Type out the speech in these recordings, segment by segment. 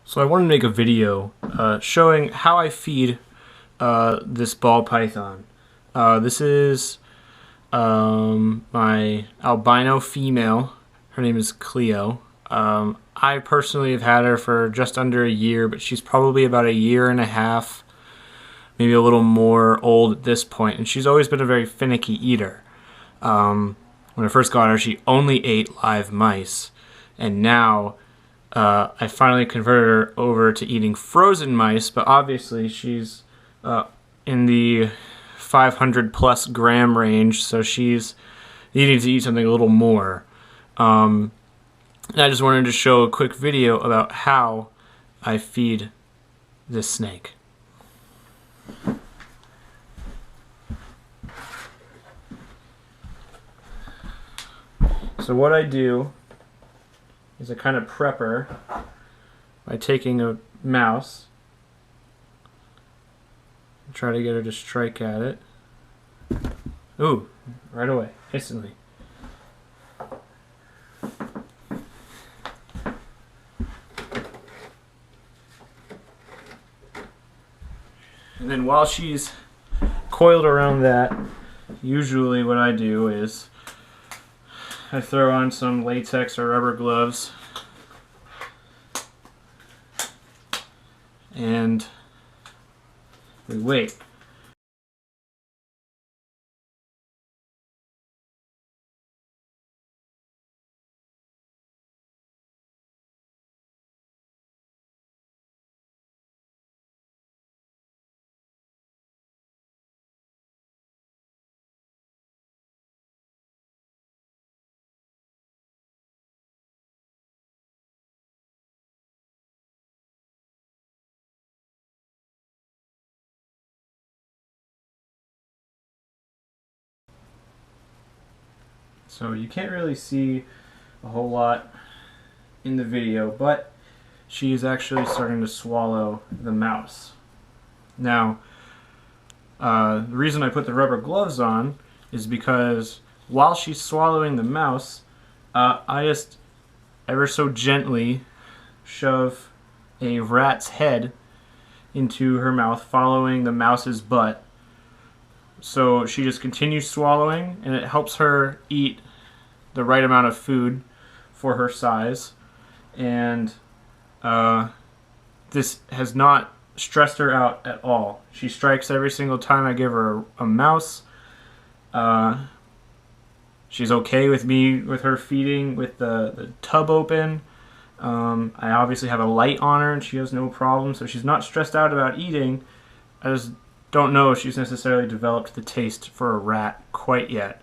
So I wanted to make a video showing how I feed this ball python. This is my albino female. Her name is Cleo. I personally have had her for just under a year, but she's probably about a year and a half, maybe a little more old at this point, and she's always been a very finicky eater. When I first got her, she only ate live mice, and now I finally converted her over to eating frozen mice, but obviously she's in the 500 plus gram range, so she's needing to eat something a little more. And I just wanted to show a quick video about how I feed this snake. So what I do is I kind of prep her by taking a mouse and try to get her to strike at it. Ooh, right away, instantly. And then while she's coiled around that, usually what I do is I throw on some latex or rubber gloves and we wait. So you can't really see a whole lot in the video, but she is actually starting to swallow the mouse. Now, the reason I put the rubber gloves on is because while she's swallowing the mouse, I just ever so gently shove a rat's head into her mouth, following the mouse's butt. So she just continues swallowing, and it helps her eat the right amount of food for her size. And this has not stressed her out at all. She strikes every single time I give her a mouse. She's okay with me, with her feeding with the tub open. I obviously have a light on her and she has no problem, so she's not stressed out about eating. I just don't know if she's necessarily developed the taste for a rat quite yet.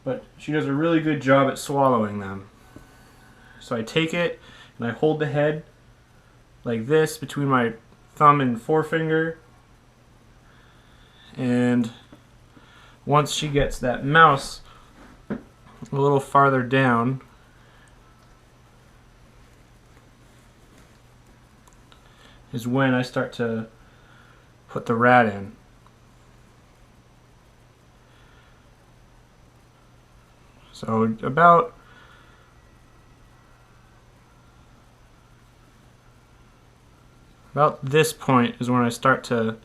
But she does a really good job at swallowing them. So I take it and I hold the head like this between my thumb and forefinger. And once she gets that mouse a little farther down, is when I start to put the rat in. So about this point is when I start to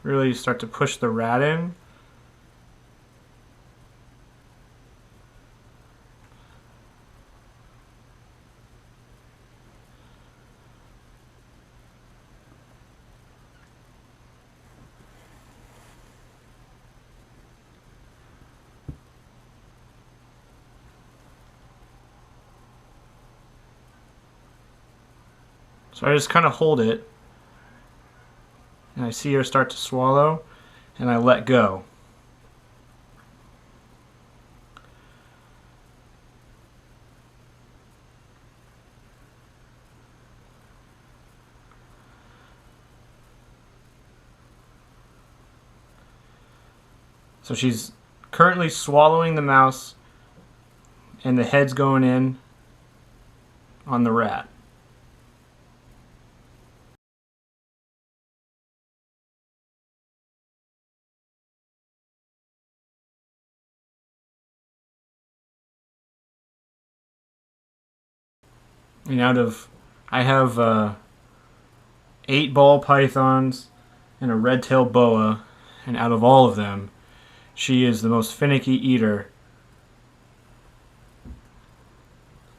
really start to push the rat in. So I just kind of hold it, and I see her start to swallow, and I let go. So she's currently swallowing the mouse, and the head's going in on the rat. And I have 8 ball pythons and a red-tailed boa, and out of all of them, she is the most finicky eater.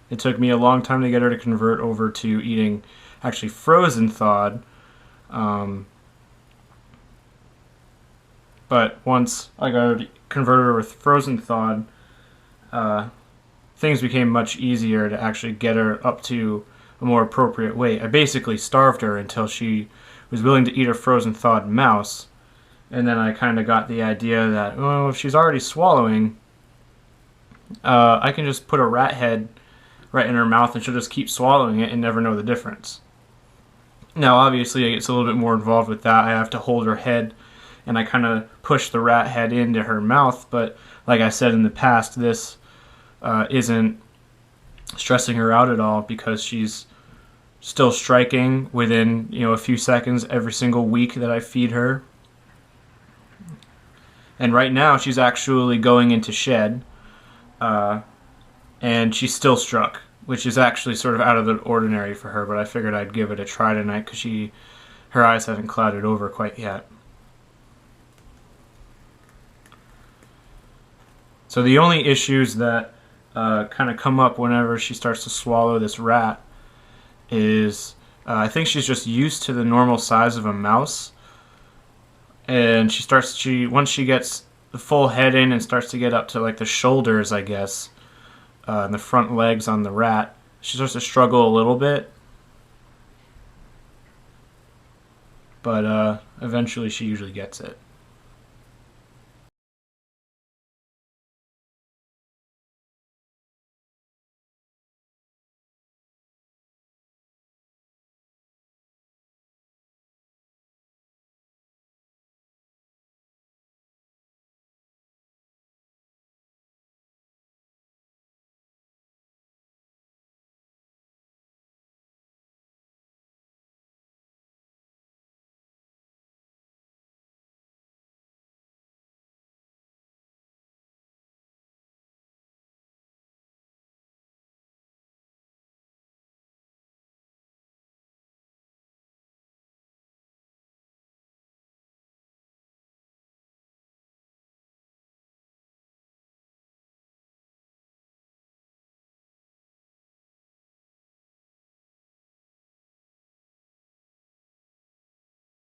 It took me a long time to get her to convert over to eating actually frozen thawed. But once I got her to convert her with frozen thawed, things became much easier to actually get her up to a more appropriate weight. I basically starved her until she was willing to eat a frozen thawed mouse. And then I kind of got the idea that, well, if she's already swallowing, I can just put a rat head right in her mouth and she'll just keep swallowing it and never know the difference. Now, obviously, it gets a little bit more involved with that. I have to hold her head and I kind of push the rat head into her mouth. But like I said in the past, this isn't stressing her out at all because she's still striking within a few seconds every single week that I feed her. And right now she's actually going into shed, and she's still struck, which is actually sort of out of the ordinary for her, but I figured I'd give it a try tonight because her eyes haven't clouded over quite yet. So the only issues that kind of come up whenever she starts to swallow this rat is I think she's just used to the normal size of a mouse, and once she gets the full head in and starts to get up to like the shoulders, I guess, and the front legs on the rat, she starts to struggle a little bit, but eventually she usually gets it.